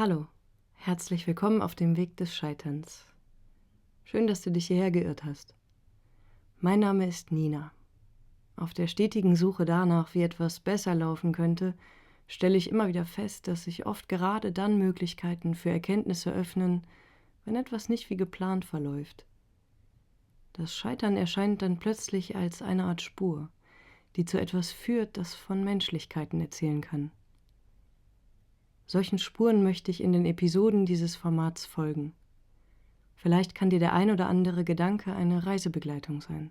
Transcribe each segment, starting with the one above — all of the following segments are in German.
Hallo, herzlich willkommen auf dem Weg des Scheiterns. Schön, dass du dich hierher geirrt hast. Mein Name ist Nina. Auf der stetigen Suche danach, wie etwas besser laufen könnte, stelle ich immer wieder fest, dass sich oft gerade dann Möglichkeiten für Erkenntnisse öffnen, wenn etwas nicht wie geplant verläuft. Das Scheitern erscheint dann plötzlich als eine Art Spur, die zu etwas führt, das von Menschlichkeiten erzählen kann. Solchen Spuren möchte ich in den Episoden dieses Formats folgen. Vielleicht kann dir der ein oder andere Gedanke eine Reisebegleitung sein.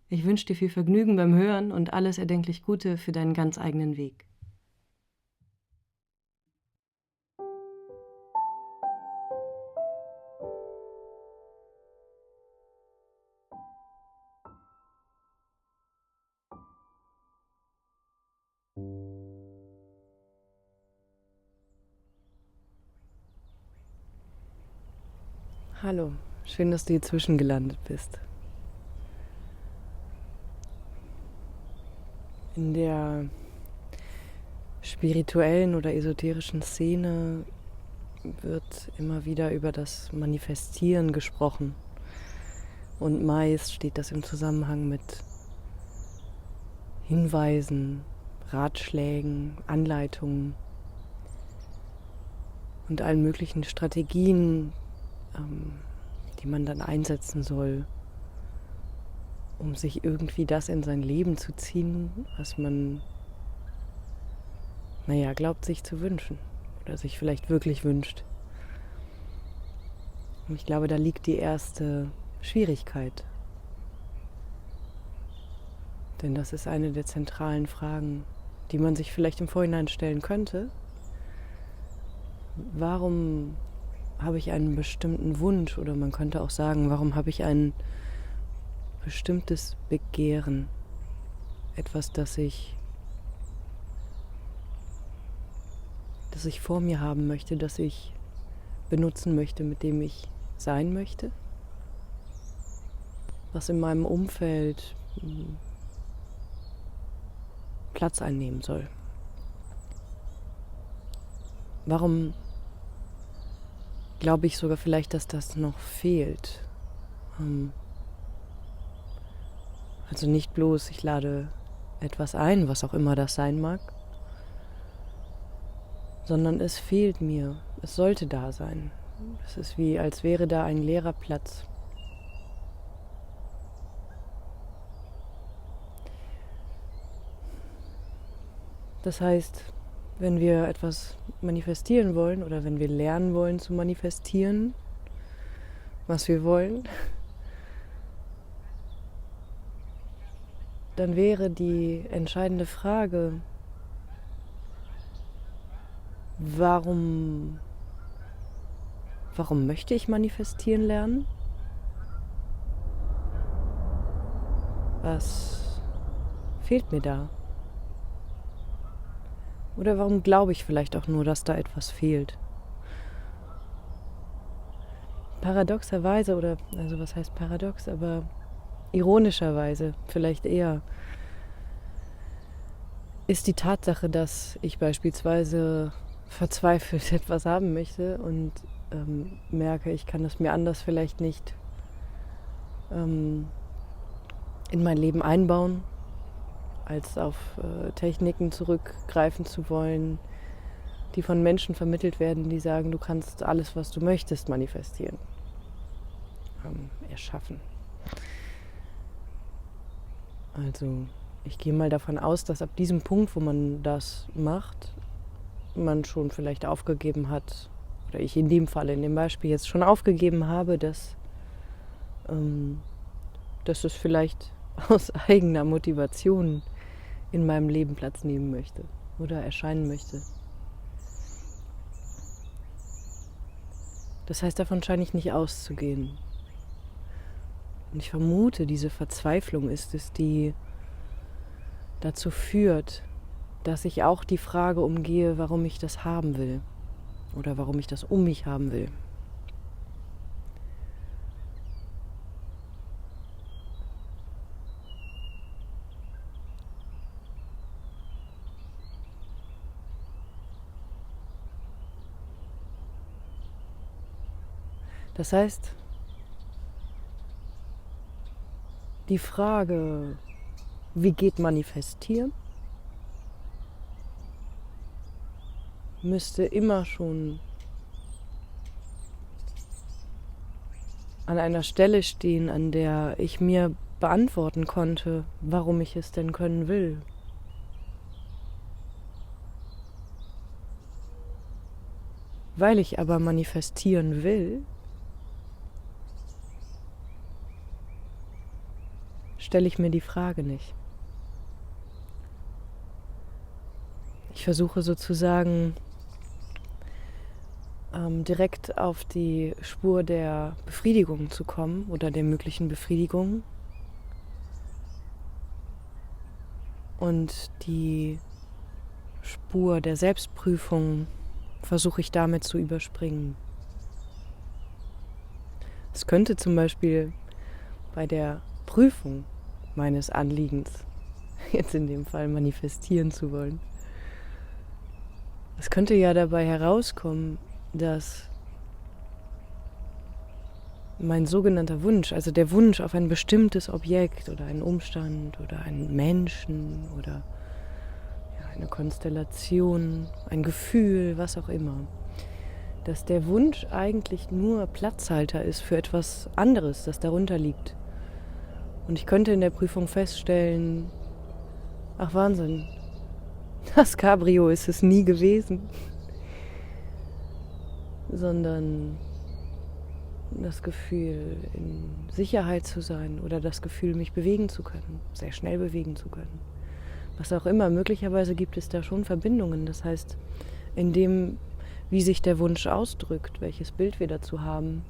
Ich wünsche dir viel Vergnügen beim Hören und alles erdenklich Gute für deinen ganz eigenen Weg. Hallo, schön, dass du hier zwischengelandet bist. In der spirituellen oder esoterischen Szene wird immer wieder über das Manifestieren gesprochen. Und meist steht das im Zusammenhang mit Hinweisen, Ratschlägen, Anleitungen und allen möglichen Strategien, die man dann einsetzen soll, um sich irgendwie das in sein Leben zu ziehen, was man, glaubt sich zu wünschen oder sich vielleicht wirklich wünscht. Und ich glaube, da liegt die erste Schwierigkeit. Denn das ist eine der zentralen Fragen, die man sich vielleicht im Vorhinein stellen könnte. Warum habe ich einen bestimmten Wunsch? Oder man könnte auch sagen, warum habe ich ein bestimmtes Begehren? Etwas, das ich vor mir haben möchte, das ich benutzen möchte, mit dem ich sein möchte, was in meinem Umfeld Platz einnehmen soll. Warum glaube ich sogar vielleicht, dass das noch fehlt? Also nicht bloß, ich lade etwas ein, was auch immer das sein mag, sondern es fehlt mir. Es sollte da sein. Es ist wie, als wäre da ein leerer Platz. Das heißt, wenn wir etwas manifestieren wollen oder wenn wir lernen wollen zu manifestieren, was wir wollen, dann wäre die entscheidende Frage, warum möchte ich manifestieren lernen? Was fehlt mir da? Oder warum glaube ich vielleicht auch nur, dass da etwas fehlt? Paradoxerweise, also was heißt paradox, aber ironischerweise vielleicht eher, ist die Tatsache, dass ich beispielsweise verzweifelt etwas haben möchte und merke, ich kann es mir anders vielleicht nicht in mein Leben einbauen, als auf Techniken zurückgreifen zu wollen, die von Menschen vermittelt werden, die sagen, du kannst alles, was du möchtest, manifestieren, erschaffen. Also ich gehe mal davon aus, dass ab diesem Punkt, wo man das macht, man schon vielleicht aufgegeben hat, oder ich in dem Fall, in dem Beispiel jetzt schon aufgegeben habe, dass es vielleicht aus eigener Motivation in meinem Leben Platz nehmen möchte oder erscheinen möchte. Das heißt, davon scheine ich nicht auszugehen. Und ich vermute, diese Verzweiflung ist es, die dazu führt, dass ich auch die Frage umgehe, warum ich das haben will oder warum ich das um mich haben will. Das heißt, die Frage, wie geht Manifestieren, müsste immer schon an einer Stelle stehen, an der ich mir beantworten konnte, warum ich es denn können will. Weil ich aber manifestieren will, stelle ich mir die Frage nicht. Ich versuche sozusagen direkt auf die Spur der Befriedigung zu kommen oder der möglichen Befriedigung und die Spur der Selbstprüfung versuche ich damit zu überspringen. Es könnte zum Beispiel bei der Prüfung meines Anliegens, jetzt in dem Fall manifestieren zu wollen, es könnte ja dabei herauskommen, dass mein sogenannter Wunsch, also der Wunsch auf ein bestimmtes Objekt oder einen Umstand oder einen Menschen oder eine Konstellation, ein Gefühl, was auch immer, dass der Wunsch eigentlich nur Platzhalter ist für etwas anderes, das darunter liegt. Und ich könnte in der Prüfung feststellen, ach Wahnsinn, das Cabrio ist es nie gewesen, sondern das Gefühl, in Sicherheit zu sein oder das Gefühl, mich bewegen zu können, sehr schnell bewegen zu können. Was auch immer, möglicherweise gibt es da schon Verbindungen. Das heißt, in dem, wie sich der Wunsch ausdrückt, welches Bild wir dazu haben,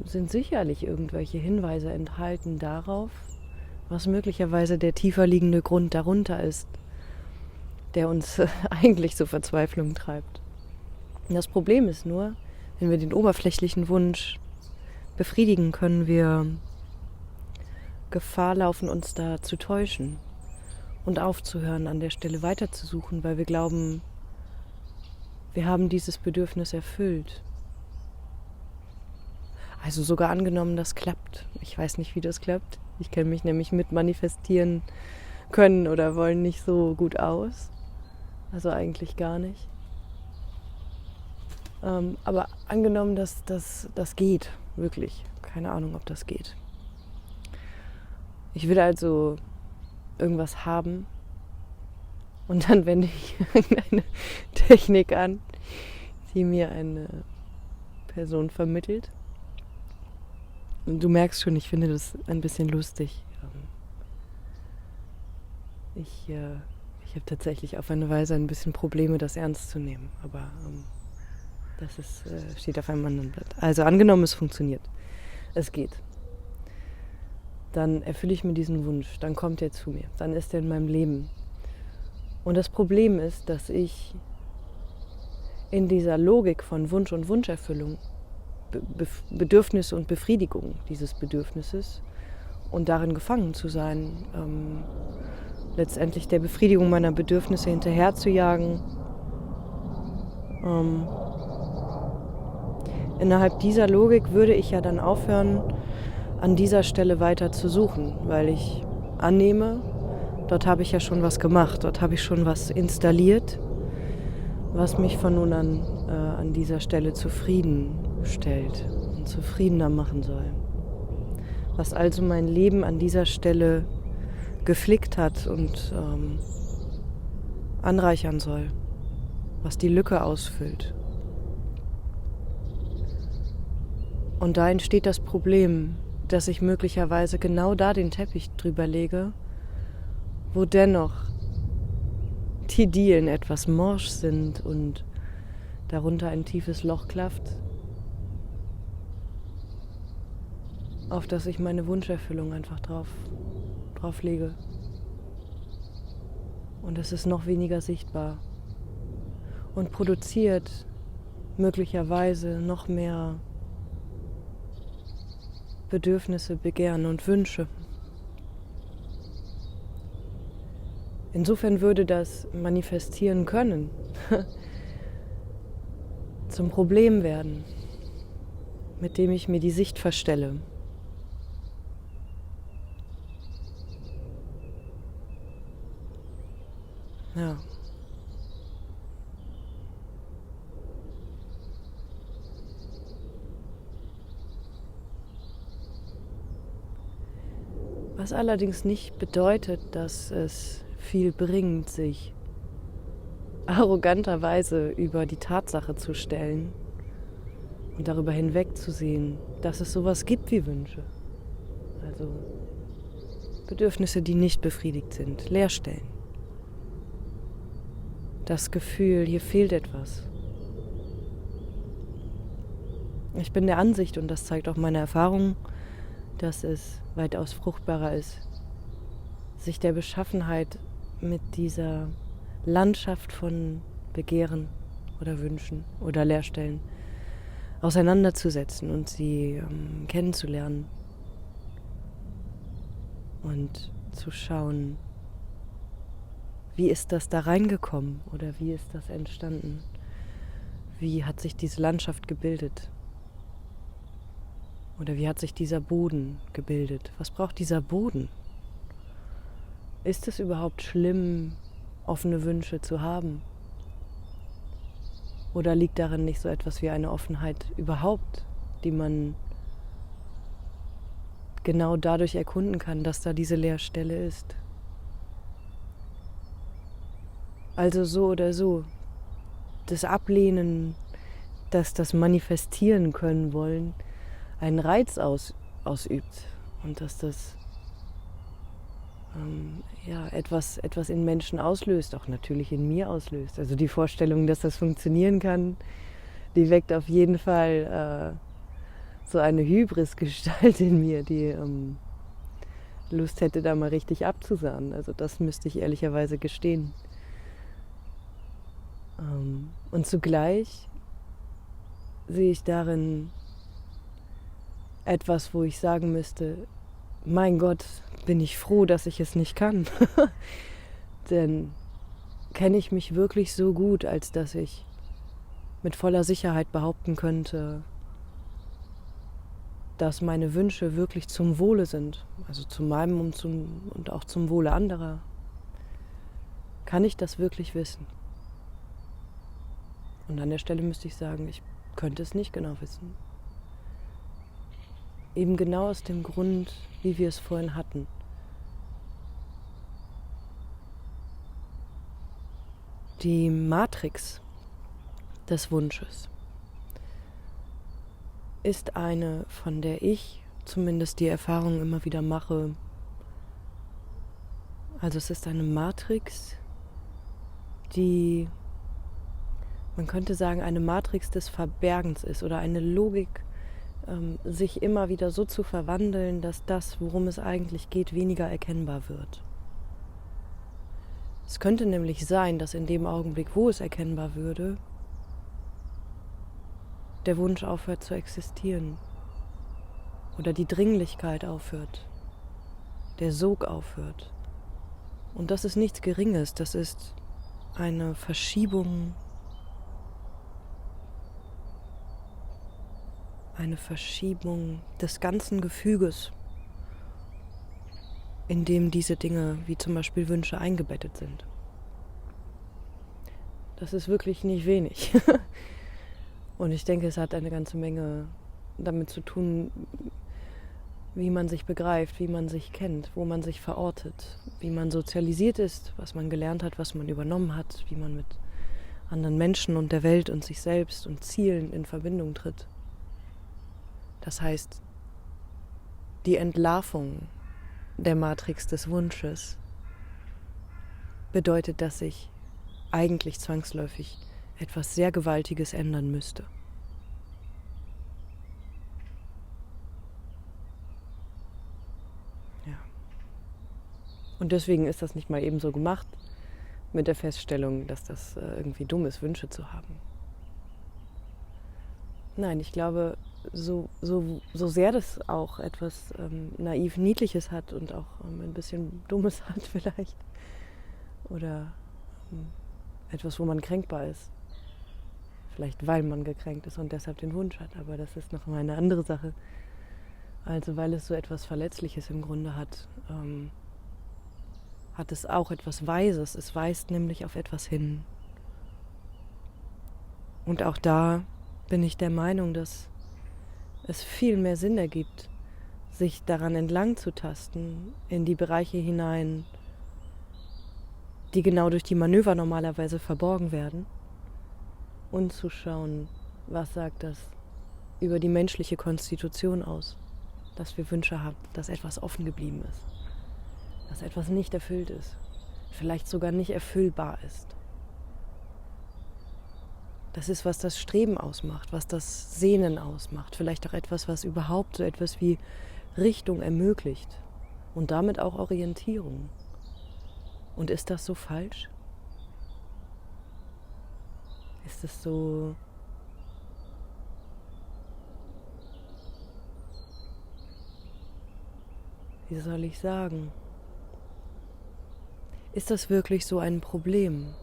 sind sicherlich irgendwelche Hinweise enthalten darauf, was möglicherweise der tiefer liegende Grund darunter ist, der uns eigentlich zur Verzweiflung treibt. Das Problem ist nur, wenn wir den oberflächlichen Wunsch befriedigen, können wir Gefahr laufen, uns da zu täuschen und aufzuhören, an der Stelle weiterzusuchen, weil wir glauben, wir haben dieses Bedürfnis erfüllt. Also sogar angenommen, das klappt. Ich weiß nicht, wie das klappt. Ich kenne mich nämlich mit Manifestieren können oder wollen nicht so gut aus. Also eigentlich gar nicht. Aber angenommen, dass das geht, wirklich. Keine Ahnung, ob das geht. Ich will also irgendwas haben und dann wende ich irgendeine Technik an, die mir eine Person vermittelt. Und du merkst schon, ich finde das ein bisschen lustig. Ich habe tatsächlich auf eine Weise ein bisschen Probleme, das ernst zu nehmen, aber das steht auf einem anderen Blatt. Also angenommen, es funktioniert. Es geht. Dann erfülle ich mir diesen Wunsch, dann kommt er zu mir, dann ist er in meinem Leben. Und das Problem ist, dass ich in dieser Logik von Wunsch und Wunscherfüllung, Bedürfnis und Befriedigung dieses Bedürfnisses und darin gefangen zu sein, letztendlich der Befriedigung meiner Bedürfnisse hinterher zu jagen, innerhalb dieser Logik würde ich ja dann aufhören, an dieser Stelle weiter zu suchen, weil ich annehme, dort habe ich ja schon was gemacht, dort habe ich schon was installiert, was mich von nun an dieser Stelle zufriedenstellt und zufriedener machen soll. Was also mein Leben an dieser Stelle geflickt hat und anreichern soll, was die Lücke ausfüllt. Und da entsteht das Problem, dass ich möglicherweise genau da den Teppich drüber lege, wo dennoch die Dielen etwas morsch sind und darunter ein tiefes Loch klafft, auf das ich meine Wunscherfüllung einfach drauf lege. Und es ist noch weniger sichtbar und produziert möglicherweise noch mehr Bedürfnisse, Begehren und Wünsche. Insofern würde das Manifestieren können zum Problem werden, mit dem ich mir die Sicht verstelle. Ja. Was allerdings nicht bedeutet, dass es viel bringt, sich arroganterweise über die Tatsache zu stellen und darüber hinwegzusehen, dass es sowas gibt wie Wünsche. Also Bedürfnisse, die nicht befriedigt sind, Leerstellen. Das Gefühl, hier fehlt etwas. Ich bin der Ansicht, und das zeigt auch meine Erfahrung, dass es weitaus fruchtbarer ist, sich der Beschaffenheit mit dieser Landschaft von Begehren oder Wünschen oder Leerstellen auseinanderzusetzen und sie kennenzulernen und zu schauen, wie ist das da reingekommen oder wie ist das entstanden? Wie hat sich diese Landschaft gebildet? Oder wie hat sich dieser Boden gebildet? Was braucht dieser Boden? Ist es überhaupt schlimm, offene Wünsche zu haben? Oder liegt darin nicht so etwas wie eine Offenheit überhaupt, die man genau dadurch erkunden kann, dass da diese Leerstelle ist? Also so oder so, das Ablehnen, dass das Manifestieren können wollen, einen Reiz ausübt und dass das etwas in Menschen auslöst, auch natürlich in mir auslöst. Also die Vorstellung, dass das funktionieren kann, die weckt auf jeden Fall so eine Hybris-Gestalt in mir, die Lust hätte, da mal richtig abzusahnen. Also das müsste ich ehrlicherweise gestehen. Und zugleich sehe ich darin etwas, wo ich sagen müsste, mein Gott, bin ich froh, dass ich es nicht kann. Denn kenne ich mich wirklich so gut, als dass ich mit voller Sicherheit behaupten könnte, dass meine Wünsche wirklich zum Wohle sind, also zu meinem und auch zum Wohle anderer. Kann ich das wirklich wissen? Und an der Stelle müsste ich sagen, ich könnte es nicht genau wissen. Eben genau aus dem Grund, wie wir es vorhin hatten. Die Matrix des Wunsches ist eine, von der ich zumindest die Erfahrung immer wieder mache. Also es ist eine Matrix, die, man könnte sagen, eine Matrix des Verbergens ist oder eine Logik, sich immer wieder so zu verwandeln, dass das, worum es eigentlich geht, weniger erkennbar wird. Es könnte nämlich sein, dass in dem Augenblick, wo es erkennbar würde, der Wunsch aufhört zu existieren oder die Dringlichkeit aufhört, der Sog aufhört. Und das ist nichts Geringes, das ist eine Verschiebung des ganzen Gefüges, in dem diese Dinge wie zum Beispiel Wünsche eingebettet sind. Das ist wirklich nicht wenig. Und ich denke, es hat eine ganze Menge damit zu tun, wie man sich begreift, wie man sich kennt, wo man sich verortet, wie man sozialisiert ist, was man gelernt hat, was man übernommen hat, wie man mit anderen Menschen und der Welt und sich selbst und Zielen in Verbindung tritt. Das heißt, die Entlarvung der Matrix des Wunsches bedeutet, dass sich eigentlich zwangsläufig etwas sehr Gewaltiges ändern müsste. Ja. Und deswegen ist das nicht mal eben so gemacht mit der Feststellung, dass das irgendwie dumm ist, Wünsche zu haben. Nein, ich glaube, so sehr das auch etwas naiv Niedliches hat und auch ein bisschen Dummes hat vielleicht oder etwas, wo man kränkbar ist. Vielleicht weil man gekränkt ist und deshalb den Wunsch hat, aber das ist noch mal eine andere Sache. Also weil es so etwas Verletzliches im Grunde hat, hat es auch etwas Weises. Es weist nämlich auf etwas hin. Und auch da bin ich der Meinung, dass es viel mehr Sinn ergibt, sich daran entlang zu tasten, in die Bereiche hinein, die genau durch die Manöver normalerweise verborgen werden, und zu schauen, was sagt das über die menschliche Konstitution aus, dass wir Wünsche haben, dass etwas offen geblieben ist, dass etwas nicht erfüllt ist, vielleicht sogar nicht erfüllbar ist. Das ist, was das Streben ausmacht, was das Sehnen ausmacht, vielleicht auch etwas, was überhaupt so etwas wie Richtung ermöglicht und damit auch Orientierung. Und ist das so falsch? Ist es so wie soll ich sagen? Ist das wirklich so ein Problem?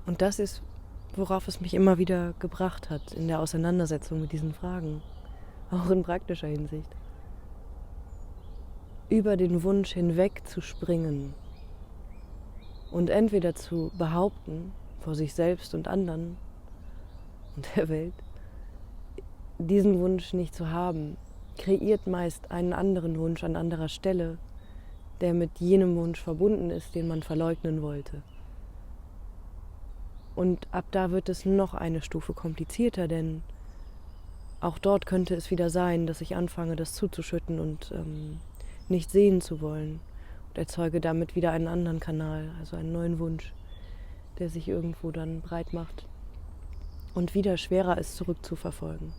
Und das ist, worauf es mich immer wieder gebracht hat in der Auseinandersetzung mit diesen Fragen, auch in praktischer Hinsicht. Über den Wunsch hinweg zu springen und entweder zu behaupten, vor sich selbst und anderen und der Welt, diesen Wunsch nicht zu haben, kreiert meist einen anderen Wunsch an anderer Stelle, der mit jenem Wunsch verbunden ist, den man verleugnen wollte. Und ab da wird es noch eine Stufe komplizierter, denn auch dort könnte es wieder sein, dass ich anfange, das zuzuschütten und nicht sehen zu wollen und erzeuge damit wieder einen anderen Kanal, also einen neuen Wunsch, der sich irgendwo dann breit macht und wieder schwerer ist, zurückzuverfolgen.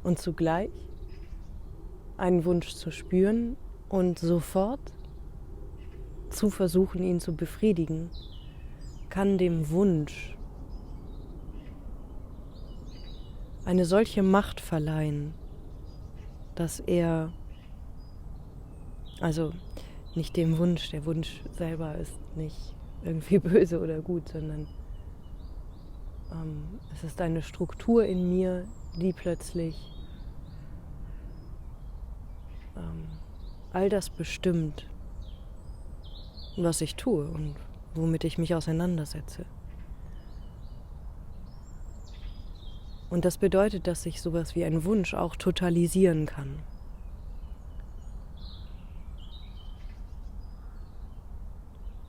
Und zugleich einen Wunsch zu spüren und sofort zu versuchen, ihn zu befriedigen, kann dem Wunsch eine solche Macht verleihen, dass er, also nicht dem Wunsch, der Wunsch selber ist nicht irgendwie böse oder gut, sondern es ist eine Struktur in mir, die plötzlich all das bestimmt, was ich tue und womit ich mich auseinandersetze. Und das bedeutet, dass sich sowas wie ein Wunsch auch totalisieren kann.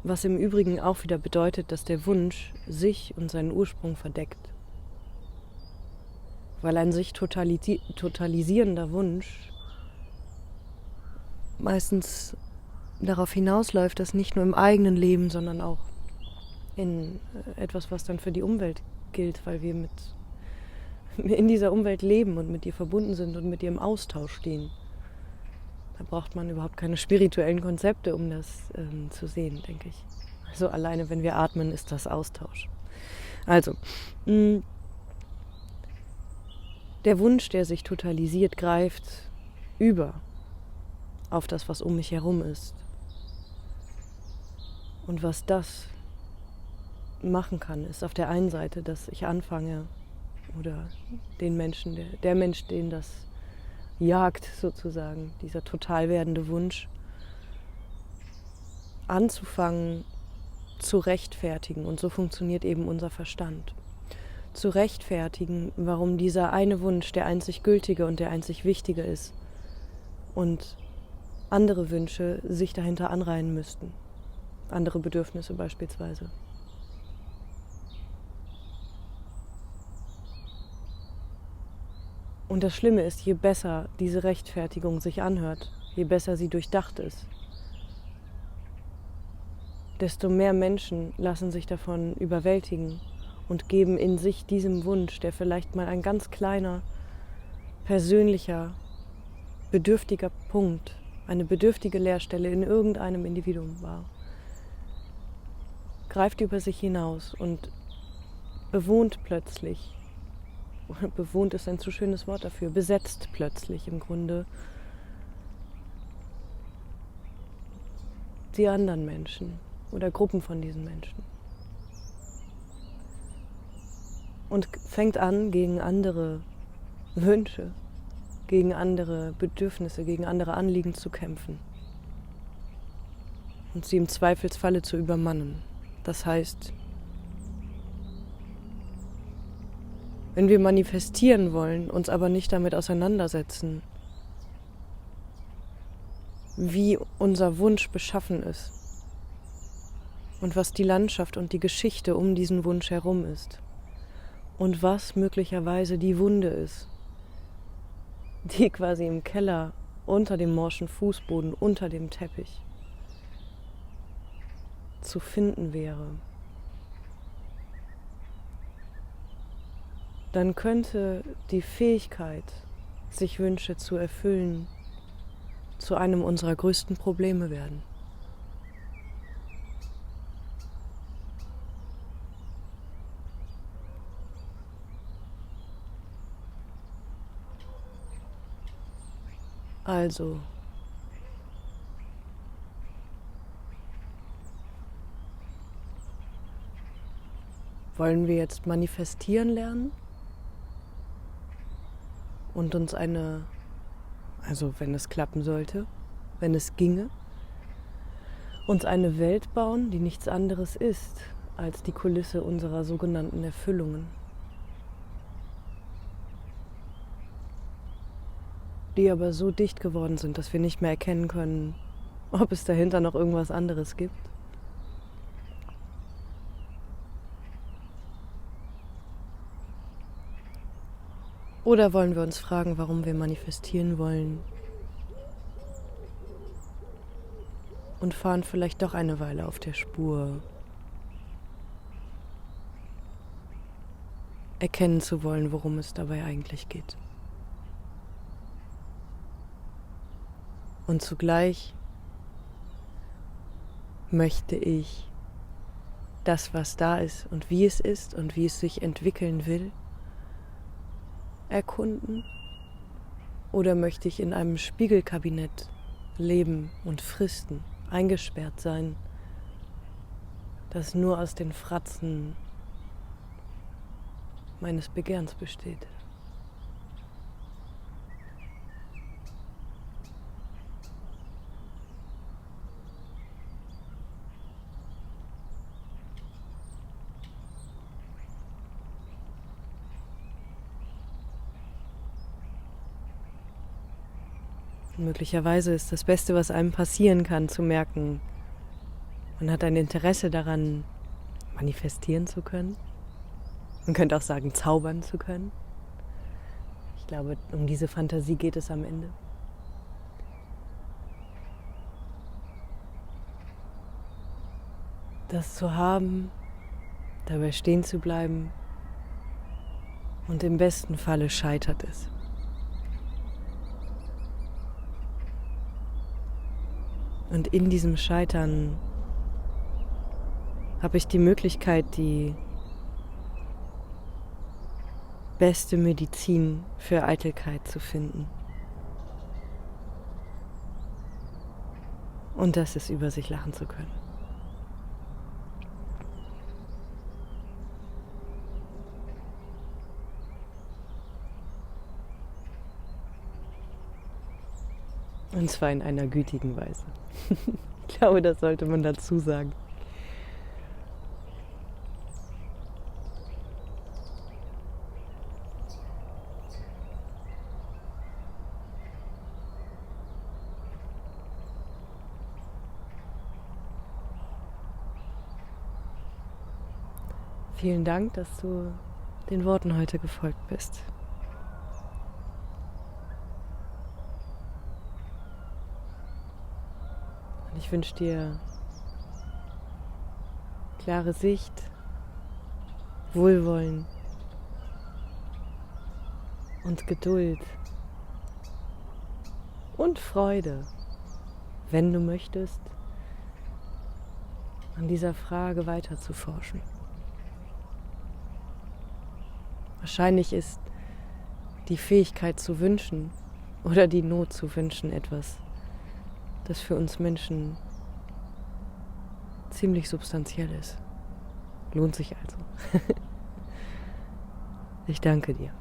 Was im Übrigen auch wieder bedeutet, dass der Wunsch sich und seinen Ursprung verdeckt. Weil ein sich totalisierender Wunsch meistens darauf hinausläuft, dass nicht nur im eigenen Leben, sondern auch in etwas, was dann für die Umwelt gilt, weil wir in dieser Umwelt leben und mit ihr verbunden sind und mit ihr im Austausch stehen. Da braucht man überhaupt keine spirituellen Konzepte, um das zu sehen, denke ich. Also alleine, wenn wir atmen, ist das Austausch. Also, der Wunsch, der sich totalisiert, greift über auf das, was um mich herum ist. Und was das machen kann, ist auf der einen Seite, dass ich anfange, oder den Menschen, der Mensch, den das jagt sozusagen, dieser total werdende Wunsch, anzufangen zu rechtfertigen. Und so funktioniert eben unser Verstand. Zu rechtfertigen, warum dieser eine Wunsch der einzig gültige und der einzig wichtige ist und andere Wünsche sich dahinter anreihen müssten. Andere Bedürfnisse beispielsweise. Und das Schlimme ist, je besser diese Rechtfertigung sich anhört, je besser sie durchdacht ist, desto mehr Menschen lassen sich davon überwältigen und geben in sich diesem Wunsch, der vielleicht mal ein ganz kleiner, persönlicher, bedürftiger Punkt, eine bedürftige Leerstelle in irgendeinem Individuum war, greift über sich hinaus und bewohnt plötzlich, bewohnt ist ein zu schönes Wort dafür, besetzt plötzlich im Grunde die anderen Menschen. oder Gruppen von diesen Menschen. Und fängt an, gegen andere Wünsche, gegen andere Bedürfnisse, gegen andere Anliegen zu kämpfen. Und sie im Zweifelsfalle zu übermannen. Das heißt, wenn wir manifestieren wollen, uns aber nicht damit auseinandersetzen, wie unser Wunsch beschaffen ist und was die Landschaft und die Geschichte um diesen Wunsch herum ist und was möglicherweise die Wunde ist, die quasi im Keller unter dem morschen Fußboden, unter dem Teppich zu finden wäre, dann könnte die Fähigkeit, sich Wünsche zu erfüllen, zu einem unserer größten Probleme werden. Also, wollen wir jetzt manifestieren lernen und uns also wenn es klappen sollte, wenn es ginge, uns eine Welt bauen, die nichts anderes ist als die Kulisse unserer sogenannten Erfüllungen, die aber so dicht geworden sind, dass wir nicht mehr erkennen können, ob es dahinter noch irgendwas anderes gibt. Oder wollen wir uns fragen, warum wir manifestieren wollen und fahren vielleicht doch eine Weile auf der Spur, erkennen zu wollen, worum es dabei eigentlich geht. Und zugleich möchte ich das, was da ist und wie es sich entwickeln will, erkunden? Oder möchte ich in einem Spiegelkabinett leben und fristen, eingesperrt sein, das nur aus den Fratzen meines Begehrens besteht? Möglicherweise ist das Beste, was einem passieren kann, zu merken, man hat ein Interesse daran, manifestieren zu können. Man könnte auch sagen, zaubern zu können. Ich glaube, um diese Fantasie geht es am Ende. Das zu haben, dabei stehen zu bleiben und im besten Falle scheitert es. Und in diesem Scheitern habe ich die Möglichkeit, die beste Medizin für Eitelkeit zu finden. Und das ist, über sich lachen zu können. Und zwar in einer gütigen Weise. Ich glaube, das sollte man dazu sagen. Vielen Dank, dass du den Worten heute gefolgt bist. Und ich wünsche dir klare Sicht, Wohlwollen und Geduld und Freude, wenn du möchtest, an dieser Frage weiter zu forschen. Wahrscheinlich ist die Fähigkeit zu wünschen oder die Not zu wünschen etwas, das für uns Menschen ziemlich substanziell ist. Lohnt sich also. Ich danke dir.